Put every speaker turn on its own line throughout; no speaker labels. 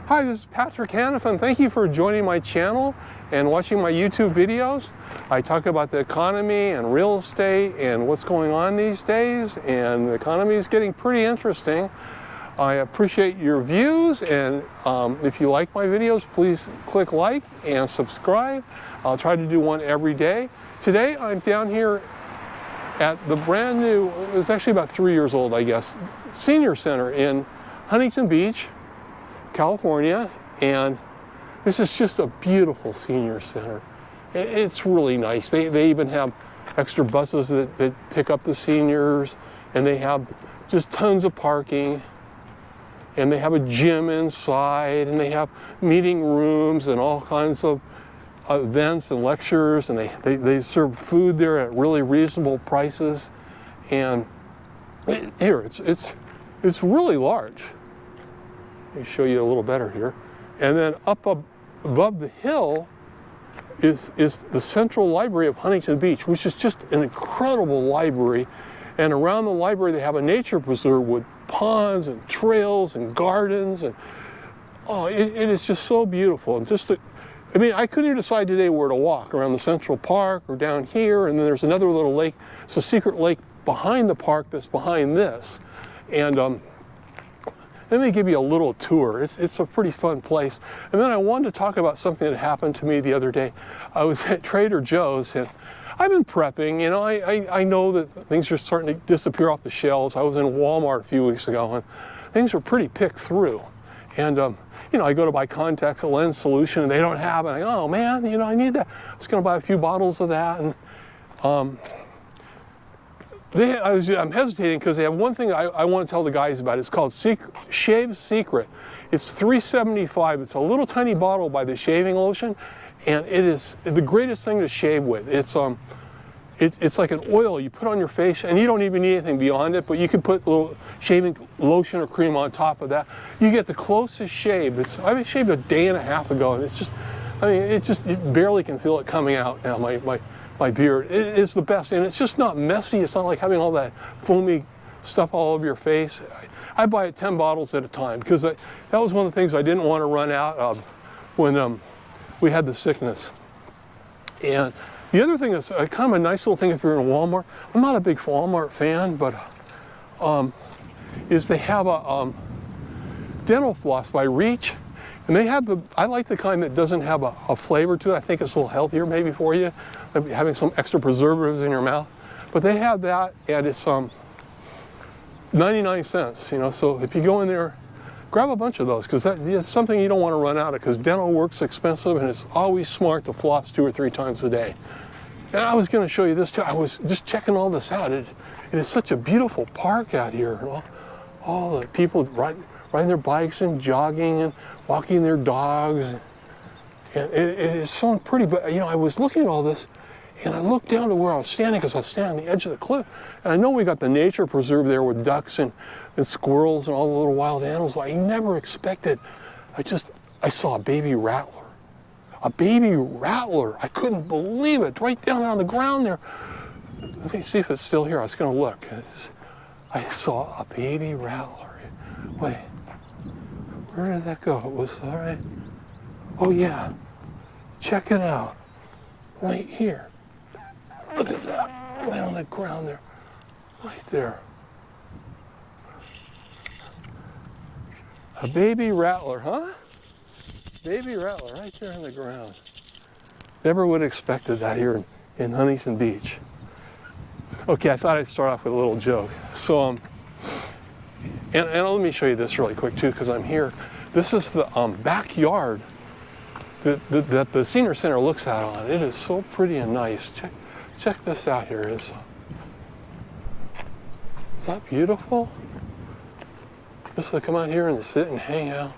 Hi, this is Patrick Hanifin. Thank you for joining my channel and watching my YouTube videos. I talk about the economy and real estate and what's going on these days, and the economy is getting pretty interesting. I appreciate your views, and if you like my videos, please click like and subscribe. I'll try to do one every day. Today I'm down here at the brand new, it was actually about 3 years old, I guess, Senior Center in Huntington Beach, California, and this is just a beautiful senior center. It's really nice. They even have extra buses that pick up the seniors, and they have just tons of parking, and they have a gym inside, and they have meeting rooms and all kinds of events and lectures, and they serve food there at really reasonable prices. And here, it's really large. Let me show you a little better here. And then up above the hill is the Central Library of Huntington Beach, which is just an incredible library. And around the library they have a nature preserve with ponds and trails and gardens, and it is just so beautiful. And I couldn't even decide today where to walk, around the Central Park or down here, and then there's another little lake. It's a secret lake behind the park that's behind this. And let me give you a little tour. It's a pretty fun place. And then I wanted to talk about something that happened to me the other day. I was at Trader Joe's, and I've been prepping. You know, I know that things are starting to disappear off the shelves. I was in Walmart a few weeks ago, and things are pretty picked through. And you know, I go to buy contacts, a lens solution, and they don't have it. I go, oh man, you know, I need that. I was going to buy a few bottles of that, and I'm hesitating because they have one thing I want to tell the guys about. It's called Shave Secret. It's $3.75. It's a little tiny bottle by the shaving lotion, and it is the greatest thing to shave with. It's like an oil you put on your face, and you don't even need anything beyond it, but you could put a little shaving lotion or cream on top of that. You get the closest shave. I shaved a day and a half ago, and it's just, you barely can feel it coming out now. My beard, it's the best, and it's just not messy. It's not like having all that foamy stuff all over your face. I buy it 10 bottles at a time because that was one of the things I didn't want to run out of when we had the sickness. And the other thing is kind of a nice little thing if you're in Walmart. I'm not a big Walmart fan, but is they have a dental floss by Reach. And they have I like the kind that doesn't have a flavor to it. I think it's a little healthier maybe for you, having some extra preservatives in your mouth. But they have that, and it's 99 cents, you know. So if you go in there, grab a bunch of those, because it's something you don't want to run out of, because dental work's expensive, and it's always smart to floss 2 or 3 times a day. And I was going to show you this too. I was just checking all this out. It is such a beautiful park out here, and all the people riding their bikes and jogging and walking their dogs. And it is so pretty. But you know, I was looking at all this, and I looked down to where I was standing, because I was standing on the edge of the cliff. And I know we got the nature preserve there with ducks and squirrels and all the little wild animals. But I never expected. I saw a baby rattler. A baby rattler. I couldn't believe it. Right down on the ground there. Let me see if it's still here. I was going to look. I saw a baby rattler. Wait. Where did that go? It was all right. Oh yeah. Check it out. Right here. Look at that. Right on the ground there. Right there. A baby rattler, huh? Baby rattler right there on the ground. Never would have expected that here in Huntington Beach. Okay, I thought I'd start off with a little joke. So, and let me show you this really quick too, because I'm here. This is the backyard that the Senior Center looks out on. It is so pretty and nice. Check this out here. Is that beautiful? Just to come out here and sit and hang out.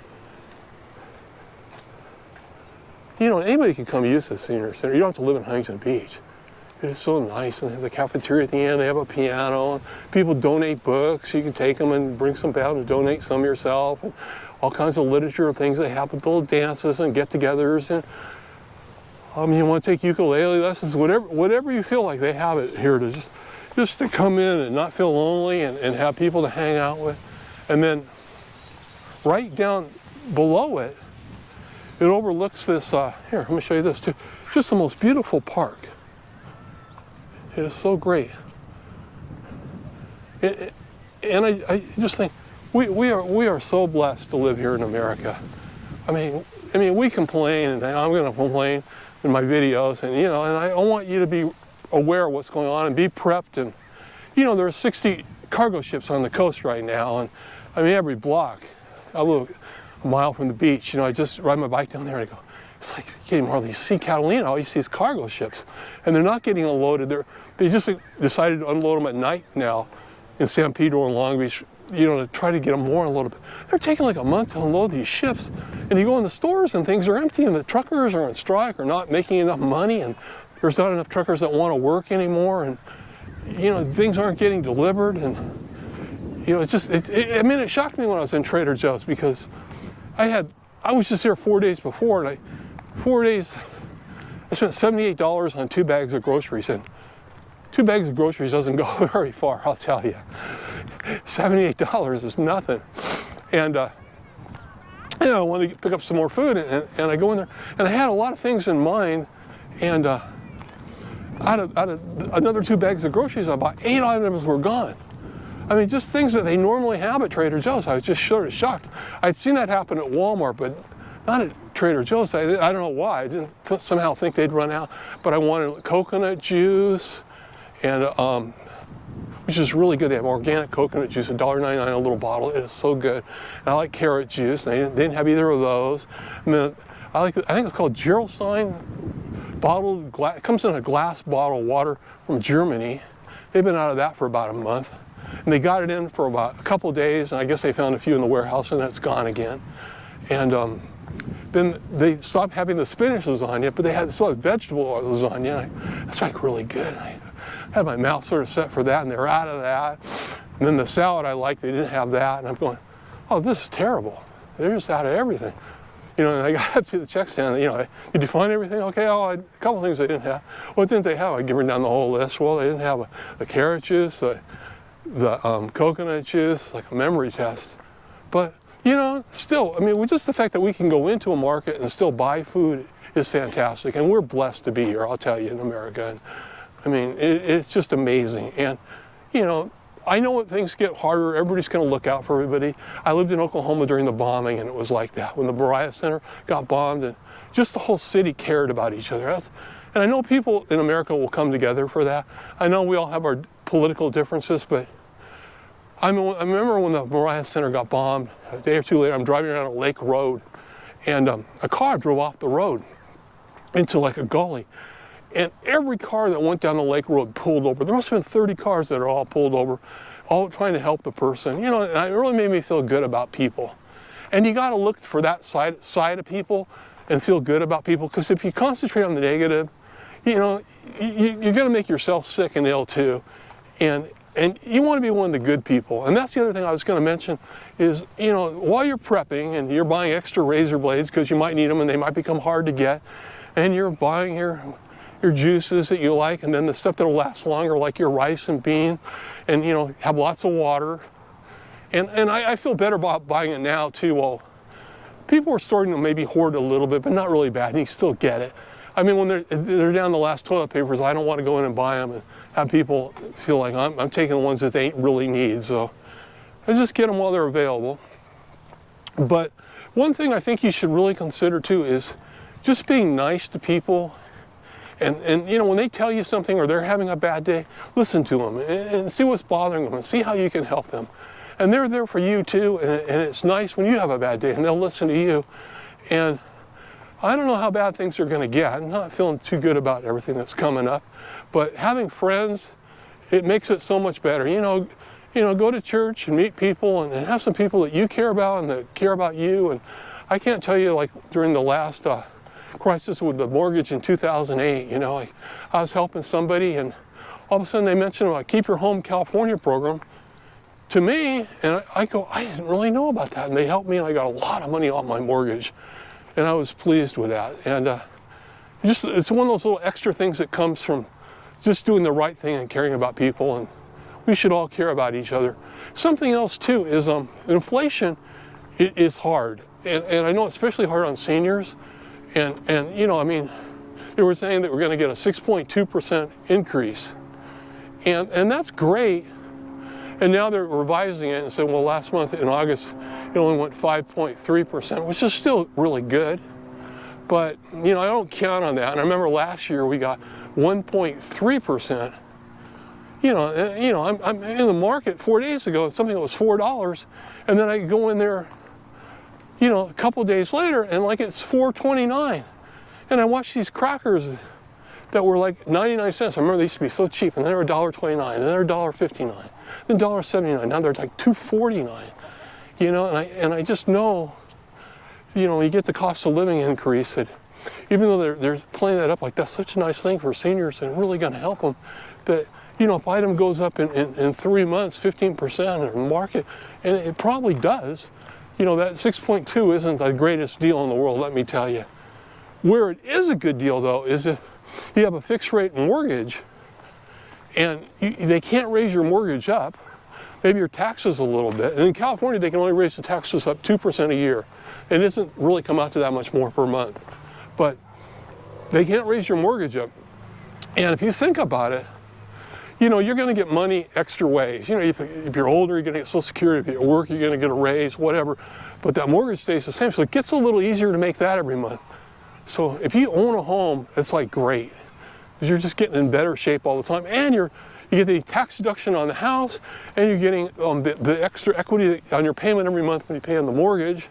You know, anybody can come use the Senior Center. You don't have to live in Huntington Beach. It is so nice, and they have the cafeteria at the end. They have a piano, and people donate books. You can take them and bring some down and donate some yourself, and all kinds of literature and things. They have little dances and get-togethers, and you want to take ukulele lessons, whatever you feel like. They have it here to just to come in and not feel lonely, and have people to hang out with. And then right down below it, it overlooks this, here, let me show you this too. Just the most beautiful park. It is so great. And I just think we are so blessed to live here in America. I mean, we complain, and I'm going to complain in my videos, and and I want you to be aware of what's going on and be prepped. And there are 60 cargo ships on the coast right now, and I mean every block. I live a mile from the beach. I just ride my bike down there and I go, it's like you can't even hardly see Catalina. All you see is cargo ships, and they're not getting unloaded. They just decided to unload them at night now in San Pedro and Long Beach, to try to get them more unloaded. They're taking like a month to unload these ships, and you go in the stores and things are empty, and the truckers are on strike or not making enough money, and there's not enough truckers that want to work anymore, and things aren't getting delivered, and it shocked me when I was in Trader Joe's, because I was just there 4 days before, and 4 days I spent $78 on 2 bags of groceries, and 2 bags of groceries doesn't go very far, I'll tell you. $78 is nothing. And I wanted to pick up some more food, and I go in there, and I had a lot of things in mind, and out of another 2 bags of groceries I bought, 8 items were gone. I mean, just things that they normally have at Trader Joe's. I was just sort of shocked. I'd seen that happen at Walmart, but not at Trader Joe's. I don't know why. I didn't somehow think they'd run out, but I wanted coconut juice, and which is really good. They have organic coconut juice, $1.99 a little bottle. It is so good. And I like carrot juice. They didn't have either of those. And then I think it's called Gerolstein bottled glass. It comes in a glass bottle of water from Germany. They've been out of that for about a month. And they got it in for about a couple of days, and I guess they found a few in the warehouse, and it's gone again. And then they stopped having the spinach lasagna, but they still had vegetable lasagna. That's like really good. I had my mouth sort of set for that, and they were out of that. And then the salad I liked, they didn't have that, and I'm going, oh, this is terrible. They're just out of everything. And I got up to the check stand, did you find everything? Okay, a couple of things they didn't have. What didn't they have? I give her down the whole list. Well, they didn't have the carrot juice, the coconut juice, like a memory test. But, still, just the fact that we can go into a market and still buy food is fantastic. And we're blessed to be here, I'll tell you, in America. And, it's just amazing. And, I know when things get harder, everybody's going to look out for everybody. I lived in Oklahoma during the bombing, and it was like that. When the Moriah Center got bombed, and just the whole city cared about each other. And I know people in America will come together for that. I know we all have our political differences, but I remember when the Moriah Center got bombed, a day or two later, I'm driving around a lake road, and a car drove off the road into like a gully. And every car that went down the lake road pulled over. There must have been 30 cars that are all pulled over, all trying to help the person. And it really made me feel good about people. And you got to look for that side of people and feel good about people, because if you concentrate on the negative, you're going to make yourself sick and ill too. And you want to be one of the good people. And that's the other thing I was going to mention is, while you're prepping and you're buying extra razor blades because you might need them and they might become hard to get, and you're buying your juices that you like, and then the stuff that'll last longer, like your rice and bean, and have lots of water. And I feel better about buying it now too. Well, people are starting to maybe hoard a little bit, but not really bad, and you still get it. When they're down the last toilet papers, I don't want to go in and buy them and have people feel like I'm taking the ones that they really need. So I just get them while they're available. But one thing I think you should really consider too is just being nice to people. And when they tell you something or they're having a bad day, listen to them and see what's bothering them and see how you can help them. And they're there for you too, and it's nice when you have a bad day and they'll listen to you. And I don't know how bad things are going to get. I'm not feeling too good about everything that's coming up. But having friends, it makes it so much better. Go to church and meet people and have some people that you care about and that care about you. And I can't tell you, like during the last crisis with the mortgage in 2008, I was helping somebody, and all of a sudden they mentioned about Keep Your Home California program to me, and I go, I didn't really know about that. And they helped me, and I got a lot of money off my mortgage. And I was pleased with that. And it's one of those little extra things that comes from just doing the right thing and caring about people. And we should all care about each other. Something else too is inflation is hard. and I know it's especially hard on seniors, and you know, I mean, they were saying that we're going to get a 6.2% increase, and that's great. And now they're revising it and saying, well, last month in August, it only went 5.3%, which is still really good. But, you know, I don't count on that. And I remember last year we got 1.3%. You know, I'm in the market 4 days ago, something that was $4, and then I go in there, you know, a couple days later, and like it's $4.29. And I watch these crackers that were like 99 cents. I remember they used to be so cheap, and then they were $1.29, and then they were $1.59, then $1.79. Now they're like $2.49. You know, and I just know, you know, you get the cost of living increase, that even though they're playing that up like that's such a nice thing for seniors and really going to help them, that, you know, if item goes up in 3 months 15% in the market, and it probably does, you know, that 6.2 isn't the greatest deal in the world, let me tell you. Where it is a good deal, though, is if you have a fixed rate mortgage and they can't raise your mortgage up, maybe your taxes a little bit. And in California, they can only raise the taxes up 2% a year. It doesn't really come out to that much more per month. But they can't raise your mortgage up. And if you think about it, you know, you're going to get money extra ways. You know, if you're older, you're going to get Social Security. If you're at work, you're going to get a raise, whatever. But that mortgage stays the same. So it gets a little easier to make that every month. So if you own a home, it's like great, because you're just getting in better shape all the time. And you get the tax deduction on the house, and you're getting the extra equity on your payment every month when you pay on the mortgage.